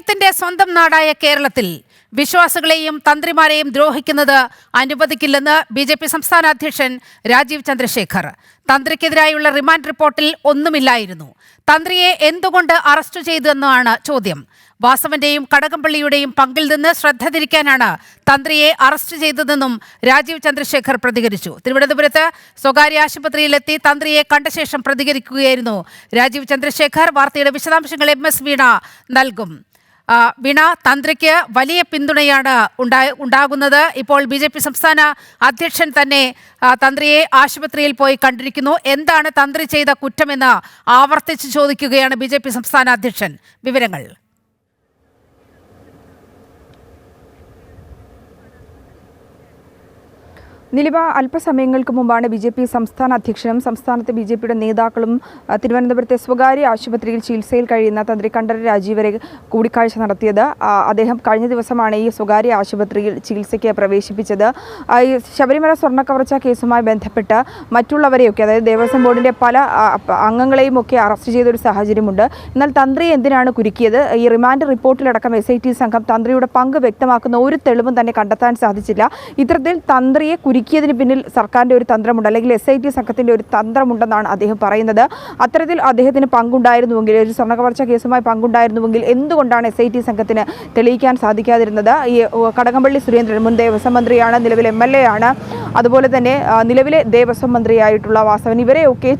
ദൈവത്തിന്റെ സ്വന്തം നാടായ കേരളത്തിൽ വിശ്വാസികളെയും തന്ത്രിമാരെയും ദ്രോഹിക്കുന്നത് അനുവദിക്കില്ലെന്ന് ബിജെപി സംസ്ഥാന അധ്യക്ഷൻ രാജീവ് ചന്ദ്രശേഖർ. തന്ത്രിക്കെതിരായുള്ള റിമാൻഡ് റിപ്പോർട്ടിൽ ഒന്നുമില്ലായിരുന്നു. തന്ത്രിയെ എന്തുകൊണ്ട് അറസ്റ്റ് ചെയ്തെന്നാണ് ചോദ്യം. വാസവന്റെയും കടകംപള്ളിയുടെയും പങ്കിൽ നിന്ന് ശ്രദ്ധ തിരിക്കാനാണ് തന്ത്രിയെ അറസ്റ്റ് ചെയ്തതെന്നും രാജീവ് ചന്ദ്രശേഖർ പ്രതികരിച്ചു. തിരുവനന്തപുരത്ത് സ്വകാര്യ ആശുപത്രിയിലെത്തി തന്ത്രിയെ കണ്ട ശേഷം പ്രതികരിക്കുകയായിരുന്നു രാജീവ് ചന്ദ്രശേഖർ. വാർത്തയുടെ വിശദാംശങ്ങൾ MS വീണ നൽകും. വീണ, തന്ത്രിക്ക് വലിയ പിന്തുണയാണ് ഉണ്ടാകുന്നത്. ഇപ്പോൾ BJP സംസ്ഥാന അധ്യക്ഷൻ തന്നെ തന്ത്രിയെ ആശുപത്രിയിൽ പോയി കണ്ടിരിക്കുന്നു. എന്താണ് തന്ത്രി ചെയ്ത കുറ്റമെന്ന് ആവർത്തിച്ച് ചോദിക്കുകയാണ് BJP സംസ്ഥാന അധ്യക്ഷൻ. വിവരങ്ങൾ. നിലിവ, അല്പസമയങ്ങൾക്ക് മുമ്പാണ് BJP സംസ്ഥാന അധ്യക്ഷനും സംസ്ഥാനത്തെ BJPയുടെ നേതാക്കളും തിരുവനന്തപുരത്തെ സ്വകാര്യ ആശുപത്രിയിൽ ചികിത്സയിൽ കഴിയുന്ന തന്ത്രി കണ്ഠരര് രാജീവരെ കൂടിക്കാഴ്ച നടത്തിയത്. അദ്ദേഹം കഴിഞ്ഞ ദിവസമാണ് ഈ സ്വകാര്യ ആശുപത്രിയിൽ ചികിത്സയ്ക്ക് പ്രവേശിപ്പിച്ചത്. ശബരിമല സ്വർണ്ണക്കവർച്ച കേസുമായി ബന്ധപ്പെട്ട് മറ്റുള്ളവരെയൊക്കെ, അതായത് ദേവസ്വം ബോർഡിൻ്റെ പല അംഗങ്ങളെയും ഒക്കെ അറസ്റ്റ് ചെയ്തൊരു സാഹചര്യമുണ്ട്. എന്നാൽ തന്ത്രി എന്തിനാണ് കുരുക്കിയത്? ഈ റിമാൻഡ് റിപ്പോർട്ടിലടക്കം SIT സംഘം തന്ത്രിയുടെ പങ്ക് വ്യക്തമാക്കുന്ന ഒരു തെളിവും തന്നെ കണ്ടെത്താൻ സാധിച്ചില്ല. ഇത്തരത്തിൽ തന്ത്രിയെ ിന് പിന്നിൽ സർക്കാരിൻ്റെ ഒരു തന്ത്രമുണ്ട്, അല്ലെങ്കിൽ SIT സംഘത്തിൻ്റെ ഒരു തന്ത്രമുണ്ടെന്നാണ് അദ്ദേഹം പറയുന്നത്. അത്തരത്തിൽ അദ്ദേഹത്തിന് പങ്കുണ്ടായിരുന്നുവെങ്കിൽ, ഒരു സ്വർണ്ണക്കവർച്ച കേസുമായി പങ്കുണ്ടായിരുന്നുവെങ്കിൽ എന്തുകൊണ്ടാണ് SIT സംഘത്തിന് തെളിയിക്കാൻ സാധിക്കാതിരുന്നത്? ഈ കടകംപള്ളി സുരേന്ദ്രൻ മുൻ ദേവസ്വം മന്ത്രിയാണ്, നിലവിൽ MLA ആണ്. അതുപോലെ തന്നെ നിലവിലെ ദേവസ്വം മന്ത്രിയായിട്ടുള്ള വാസവൻ, ഇവരെയൊക്കെ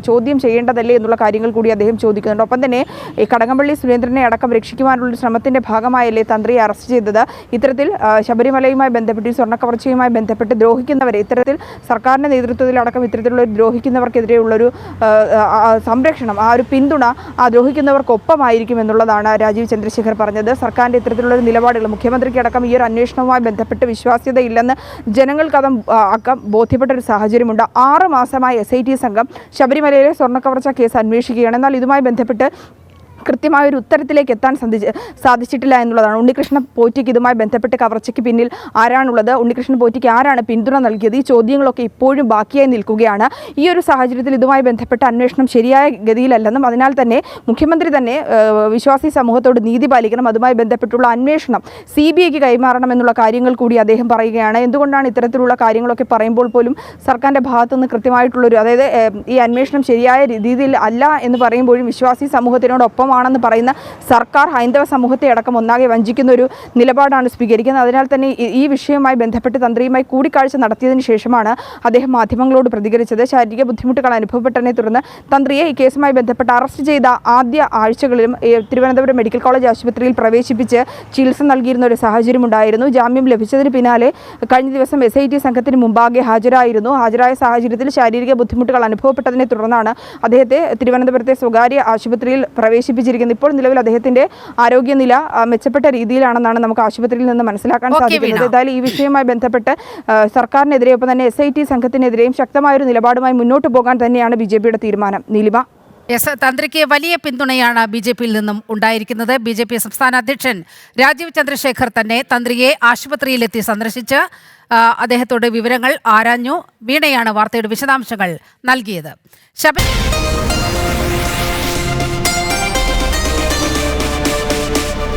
ചോദ്യം ചെയ്യേണ്ടതല്ലേ എന്നുള്ള കാര്യങ്ങൾ കൂടി അദ്ദേഹം ചോദിക്കുന്നുണ്ട്. ഒപ്പം തന്നെ ഈ കടകംപള്ളി സുരേന്ദ്രനെ അടക്കം രക്ഷിക്കുവാനുള്ള ശ്രമത്തിൻ്റെ ഭാഗമായല്ലേ തന്ത്രിയെ അറസ്റ്റ് ചെയ്തത്? ഇത്തരത്തിൽ ശബരിമലയുമായി ബന്ധപ്പെട്ട്, സ്വർണ്ണക്കവർച്ചയുമായി ബന്ധപ്പെട്ട് ദ്രോഹിക്കുന്നവരെ, ഇത്തരത്തിൽ സർക്കാരിൻ്റെ നേതൃത്വത്തിലടക്കം ഇത്തരത്തിലുള്ള ദ്രോഹിക്കുന്നവർക്കെതിരെയുള്ളൊരു സംരക്ഷണം, ആ ഒരു പിന്തുണ ആ ദ്രോഹിക്കുന്നവർക്കൊപ്പമായിരിക്കും എന്നുള്ളതാണ് രാജീവ് ചന്ദ്രശേഖർ പറഞ്ഞത്. സർക്കാരിൻ്റെ ഇത്തരത്തിലുള്ള നിലപാടുകൾ, മുഖ്യമന്ത്രിക്കടക്കം ഈ ഒരു അന്വേഷണവുമായി ബന്ധപ്പെട്ട് വിശ്വാസ്യതയില്ലെന്ന് ജനങ്ങൾക്കകം ബോധ്യപ്പെട്ട ഒരു സാഹചര്യമുണ്ട്. 6 മാസമായി SIT സംഘം ശബരിമലയിലെ സ്വർണ്ണക്കവർച്ച കേസ് അന്വേഷിക്കുകയാണ്. എന്നാൽ ഇതുമായി ബന്ധപ്പെട്ട് കൃത്യമായൊരു ഉത്തരത്തിലേക്ക് എത്താൻ സാധിച്ചിട്ടില്ല എന്നുള്ളതാണ്. ഉണ്ണികൃഷ്ണൻ പോറ്റിക്ക് ഇതുമായി ബന്ധപ്പെട്ട് കവർച്ചയ്ക്ക് പിന്നിൽ ആരാണുള്ളത്? ഉണ്ണികൃഷ്ണൻ പോറ്റിക്ക് ആരാണ് പിന്തുണ നൽകിയത്? ഈ ചോദ്യങ്ങളൊക്കെ ഇപ്പോഴും ബാക്കിയായി നിൽക്കുകയാണ്. ഈ ഒരു സാഹചര്യത്തിൽ ഇതുമായി ബന്ധപ്പെട്ട അന്വേഷണം ശരിയായ ഗതിയിലല്ലെന്നും, അതിനാൽ തന്നെ മുഖ്യമന്ത്രി തന്നെ വിശ്വാസി സമൂഹത്തോട് നീതി പാലിക്കണം, അതുമായി ബന്ധപ്പെട്ടുള്ള അന്വേഷണം CBIക്ക് കൈമാറണം എന്നുള്ള കാര്യങ്ങൾ കൂടി അദ്ദേഹം പറയുകയാണ്. എന്തുകൊണ്ടാണ് ഇത്തരത്തിലുള്ള കാര്യങ്ങളൊക്കെ പറയുമ്പോൾ പോലും സർക്കാരിൻ്റെ ഭാഗത്തുനിന്ന് കൃത്യമായിട്ടുള്ളൊരു, അതായത് ഈ അന്വേഷണം ശരിയായ രീതിയിൽ അല്ല എന്ന് പറയുമ്പോഴും വിശ്വാസി സമൂഹത്തിനോടൊപ്പം ാണെന്ന് പറയുന്ന സർക്കാർ ഹൈന്ദവ സമൂഹത്തെ അടക്കം ഒന്നാകെ വഞ്ചിക്കുന്ന ഒരു നിലപാടാണ് സ്വീകരിക്കുന്നത്. അതിനാൽ തന്നെ ഈ വിഷയവുമായി ബന്ധപ്പെട്ട് തന്ത്രിയുമായി കൂടിക്കാഴ്ച നടത്തിയതിനു ശേഷമാണ് അദ്ദേഹം മാധ്യമങ്ങളോട് പ്രതികരിച്ചത്. ശാരീരിക ബുദ്ധിമുട്ടുകൾ അനുഭവപ്പെട്ടതിനെ തുടർന്ന് തന്ത്രിയെ ഈ കേസുമായി ബന്ധപ്പെട്ട് അറസ്റ്റ് ചെയ്ത ആദ്യ ആഴ്ചകളിലും തിരുവനന്തപുരം മെഡിക്കൽ കോളേജ് ആശുപത്രിയിൽ പ്രവേശിപ്പിച്ച് ചികിത്സ നൽകിയിരുന്ന ഒരു സാഹചര്യം ഉണ്ടായിരുന്നു. ജാമ്യം ലഭിച്ചതിന് പിന്നാലെ കഴിഞ്ഞ ദിവസം SIT സംഘത്തിന് മുമ്പാകെ ഹാജരായ സാഹചര്യത്തിൽ ശാരീരിക ബുദ്ധിമുട്ടുകൾ അനുഭവപ്പെട്ടതിനെ തുടർന്നാണ് അദ്ദേഹത്തെ തിരുവനന്തപുരത്തെ സ്വകാര്യ ആശുപത്രിയിൽ പ്രവേശിപ്പിച്ചിരിക്കുന്നത്. ഇപ്പോൾ നിലവിൽ അദ്ദേഹത്തിന്റെ ആരോഗ്യനില മെച്ചപ്പെട്ട രീതിയിലാണെന്നാണ് നമുക്ക് ആശുപത്രിയിൽ നിന്ന് മനസ്സിലാക്കാൻ സാധിക്കുന്നത്. ഏതായാലും ഈ വിഷയവുമായി ബന്ധപ്പെട്ട് സർക്കാരിനെതിരെ, ഒപ്പം തന്നെ SIT സംഘത്തിനെതിരെയും ശക്തമായൊരു നിലപാടുമായി മുന്നോട്ട് പോകാൻ തന്നെയാണ് BJPയുടെ തീരുമാനം. നീലിമ, തന്ത്രിക്ക് വലിയ പിന്തുണയാണ് BJPയിൽ നിന്നും ഉണ്ടായിരിക്കുന്നത്. BJP സംസ്ഥാന അധ്യക്ഷൻ രാജീവ് ചന്ദ്രശേഖർ തന്നെ തന്ത്രിയെ ആശുപത്രിയിലെത്തി സന്ദർശിച്ച് അദ്ദേഹത്തോട് വിവരങ്ങൾ ആരാഞ്ഞു. വീണയാണ് വാർത്തയുടെ വിശദാംശങ്ങൾ നൽകിയത്.